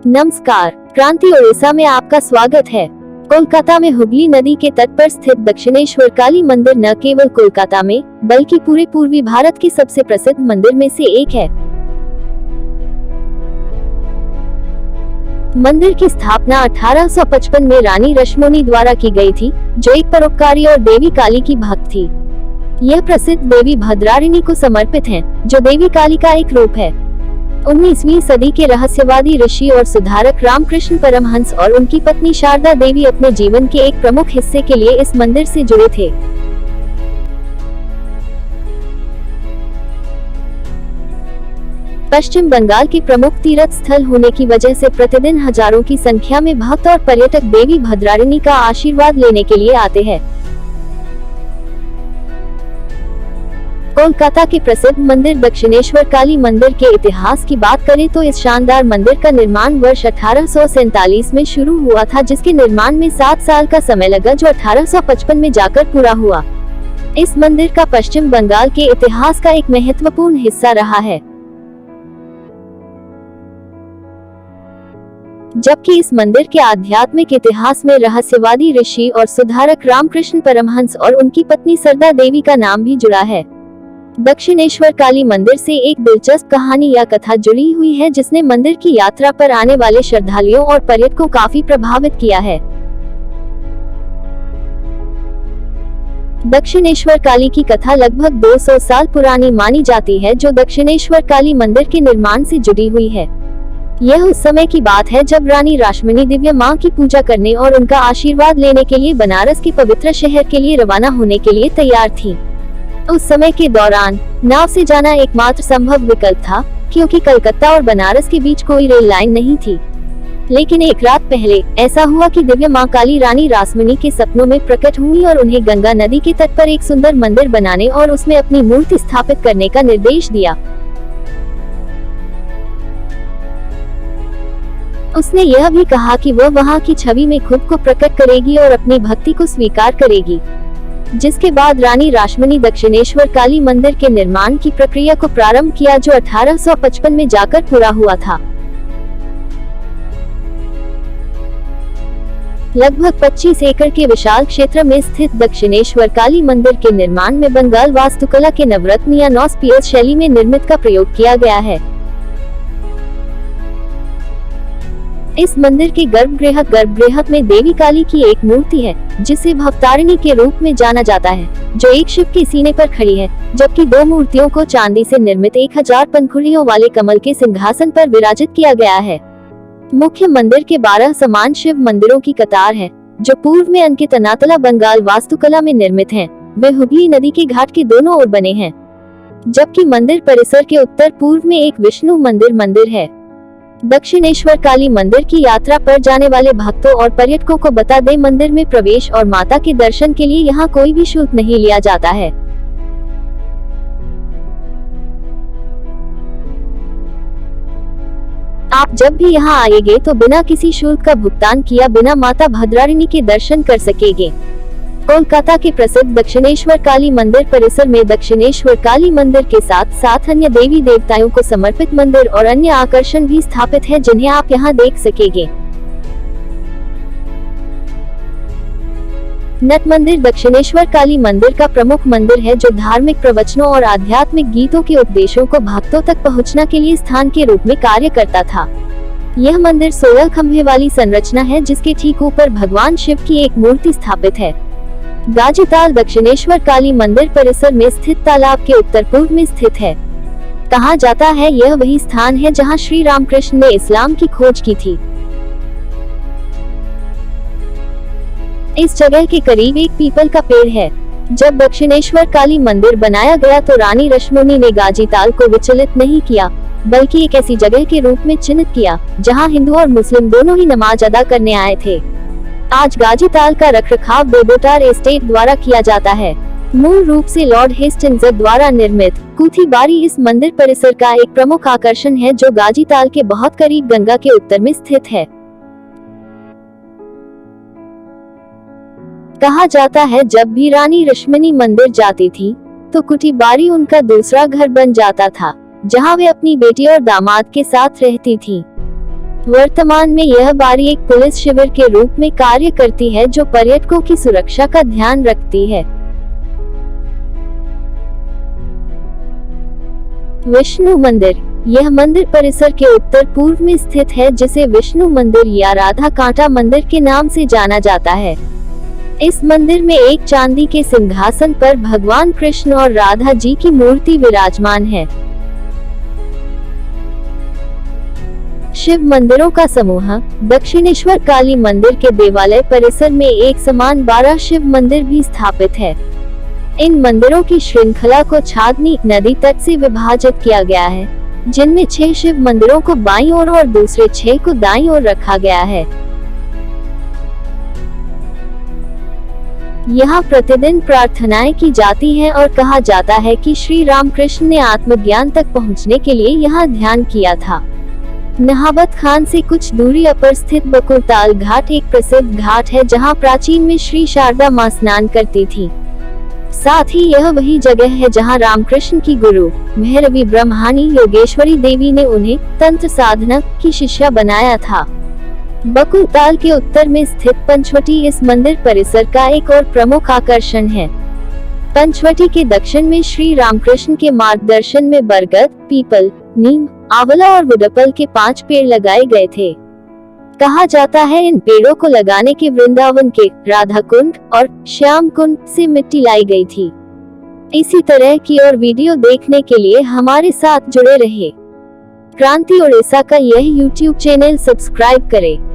नमस्कार, क्रांति ओडिशा में आपका स्वागत है। कोलकाता में हुगली नदी के तट पर स्थित दक्षिणेश्वर काली मंदिर न केवल कोलकाता में बल्कि पूरे पूर्वी भारत के सबसे प्रसिद्ध मंदिर में से एक है। मंदिर की स्थापना 1855 में रानी रश्मोनी द्वारा की गई थी, जो एक परोपकारी और देवी काली की भक्त थी। यह प्रसिद्ध देवी भद्रारिणी को समर्पित है, जो देवी काली का एक रूप है। 19वीं सदी के रहस्यवादी ऋषि और सुधारक रामकृष्ण परमहंस और उनकी पत्नी शारदा देवी अपने जीवन के एक प्रमुख हिस्से के लिए इस मंदिर से जुड़े थे। पश्चिम बंगाल के प्रमुख तीर्थ स्थल होने की वजह से प्रतिदिन हजारों की संख्या में भक्त और पर्यटक देवी भद्रारिणी का आशीर्वाद लेने के लिए आते हैं। कोलकाता के प्रसिद्ध मंदिर दक्षिणेश्वर काली मंदिर के इतिहास की बात करें तो इस शानदार मंदिर का निर्माण वर्ष 1847 में शुरू हुआ था, जिसके निर्माण में 7 साल का समय लगा, जो 1855 में जाकर पूरा हुआ। इस मंदिर का पश्चिम बंगाल के इतिहास का एक महत्वपूर्ण हिस्सा रहा है। जबकि इस मंदिर के आध्यात्मिक इतिहास में रहस्यवादी ऋषि और सुधारक रामकृष्ण परमहंस और उनकी पत्नी सरदा देवी का नाम भी जुड़ा है। दक्षिणेश्वर काली मंदिर से एक दिलचस्प कहानी या कथा जुड़ी हुई है, जिसने मंदिर की यात्रा पर आने वाले श्रद्धालुओं और पर्यटकों को काफी प्रभावित किया है। दक्षिणेश्वर काली की कथा लगभग 200 साल पुरानी मानी जाती है, जो दक्षिणेश्वर काली मंदिर के निर्माण से जुड़ी हुई है। यह उस समय की बात है जब रानी रासमणी दिव्य मां की पूजा करने और उनका आशीर्वाद लेने के लिए बनारस के पवित्र शहर के लिए रवाना होने के लिए तैयार थी। उस समय के दौरान नाव से जाना एकमात्र संभव विकल्प था, क्योंकि कलकत्ता और बनारस के बीच कोई रेल लाइन नहीं थी। लेकिन एक रात पहले ऐसा हुआ कि दिव्य मां काली रानी रासमणी के सपनों में प्रकट हुई और उन्हें गंगा नदी के तट पर एक सुंदर मंदिर बनाने और उसमें अपनी मूर्ति स्थापित करने का निर्देश दिया। उसने यह भी कहा कि वह वहां की छवि में खुद को प्रकट करेगी और अपनी भक्ति को स्वीकार करेगी, जिसके बाद रानी रासमणी दक्षिणेश्वर काली मंदिर के निर्माण की प्रक्रिया को प्रारंभ किया, जो 1855 में जाकर पूरा हुआ था। लगभग 25 एकड़ के विशाल क्षेत्र में स्थित दक्षिणेश्वर काली मंदिर के निर्माण में बंगाल वास्तुकला के नवरत्न या नौस्पियर शैली में निर्मित का प्रयोग किया गया है। इस मंदिर के गर्भगृह में देवी काली की एक मूर्ति है, जिसे भवतारिणी के रूप में जाना जाता है, जो एक शिव के सीने पर खड़ी है, जबकि 2 मूर्तियों को चांदी से निर्मित 1000 पंखुड़ियों वाले कमल के सिंहासन पर विराजित किया गया है। मुख्य मंदिर के 12 समान शिव मंदिरों की कतार है, जो पूर्व में अंकित अनातला बंगाल वास्तुकला में निर्मित हैं। वे हुगली नदी के घाट के दोनों ओर बने हैं, जबकि मंदिर परिसर के उत्तर पूर्व में एक विष्णु मंदिर है। दक्षिणेश्वर काली मंदिर की यात्रा पर जाने वाले भक्तों और पर्यटकों को बता दें, मंदिर में प्रवेश और माता के दर्शन के लिए यहाँ कोई भी शुल्क नहीं लिया जाता है। आप जब भी यहाँ आएंगे तो बिना किसी शुल्क का भुगतान किया बिना माता भद्रारिणी के दर्शन कर सकेंगे। कोलकाता के प्रसिद्ध दक्षिणेश्वर काली मंदिर परिसर में दक्षिणेश्वर काली मंदिर के साथ साथ अन्य देवी देवताओं को समर्पित मंदिर और अन्य आकर्षण भी स्थापित है, जिन्हें आप यहां देख सकेंगे। नट मंदिर दक्षिणेश्वर काली मंदिर का प्रमुख मंदिर है, जो धार्मिक प्रवचनों और आध्यात्मिक गीतों के उपदेशों को भक्तों तक पहुंचने के लिए स्थान के रूप में कार्य करता था। यह मंदिर 16 खंभे वाली संरचना है, जिसके ठीक ऊपर भगवान शिव की एक मूर्ति स्थापित है। गाजीताल दक्षिणेश्वर काली मंदिर परिसर में स्थित तालाब के उत्तर पूर्व में स्थित है। कहा जाता है यह वही स्थान है जहां श्री रामकृष्ण ने इस्लाम की खोज की थी। इस जगह के करीब एक पीपल का पेड़ है। जब दक्षिणेश्वर काली मंदिर बनाया गया तो रानी रश्मोनी ने गाजीताल को विचलित नहीं किया, बल्कि एक ऐसी जगह के रूप में चिन्हित किया जहां हिंदू और मुस्लिम दोनों ही नमाज अदा करने आए थे। आज गाजीताल का रखरखाव बेबोटार एस्टेट द्वारा किया जाता है। मूल रूप से लॉर्ड हेस्टिंग्स द्वारा निर्मित कुथी बारी इस मंदिर परिसर का एक प्रमुख आकर्षण है, जो गाजीताल के बहुत करीब गंगा के उत्तर में स्थित है। कहा जाता है जब भी रानी रश्मनी मंदिर जाती थी तो कुटी बारी उनका दूसरा घर बन जाता था, जहां वे अपनी बेटी और दामाद के साथ रहती थी। वर्तमान में यह बारी एक पुलिस शिविर के रूप में कार्य करती है जो पर्यटकों की सुरक्षा का ध्यान रखती है। विष्णु मंदिर। यह मंदिर परिसर के उत्तर पूर्व में स्थित है, जिसे विष्णु मंदिर या राधा कांटा मंदिर के नाम से जाना जाता है। इस मंदिर में एक चांदी के सिंहासन पर भगवान कृष्ण और राधा जी की मूर्ति विराजमान है। शिव मंदिरों का समूह। दक्षिणेश्वर काली मंदिर के देवालय परिसर में एक समान 12 शिव मंदिर भी स्थापित है। इन मंदिरों की श्रृंखला को छादनी नदी तट से विभाजित किया गया है, जिनमें 6 शिव मंदिरों को बाईं ओर और दूसरे 6 को दाईं ओर रखा गया है। यहाँ प्रतिदिन प्रार्थनाएं की जाती हैं और कहा जाता है कि श्री रामकृष्ण ने आत्मज्ञान तक पहुँचने के लिए यहाँ ध्यान किया था। नहाबत खान से कुछ दूरी अपर स्थित बकुलताल घाट एक प्रसिद्ध घाट है, जहाँ प्राचीन में श्री शारदा माँ स्नान करती थी। साथ ही यह वही जगह है जहां रामकृष्ण की गुरु भैरवी ब्रह्मानी योगेश्वरी देवी ने उन्हें तंत्र साधना की शिष्या बनाया था। बकुलताल के उत्तर में स्थित पंचवटी इस मंदिर परिसर का एक और प्रमुख आकर्षण है। पंचवटी के दक्षिण में श्री रामकृष्ण के मार्गदर्शन में बरगद, पीपल, नीम, आंवला और वुडपल के 5 पेड़ लगाए गए थे। कहा जाता है इन पेड़ों को लगाने के वृंदावन के राधा कुंड और श्याम कुंड से मिट्टी लाई गई थी। इसी तरह की और वीडियो देखने के लिए हमारे साथ जुड़े रहे। क्रांति उड़ीसा का यह YouTube चैनल सब्सक्राइब करें।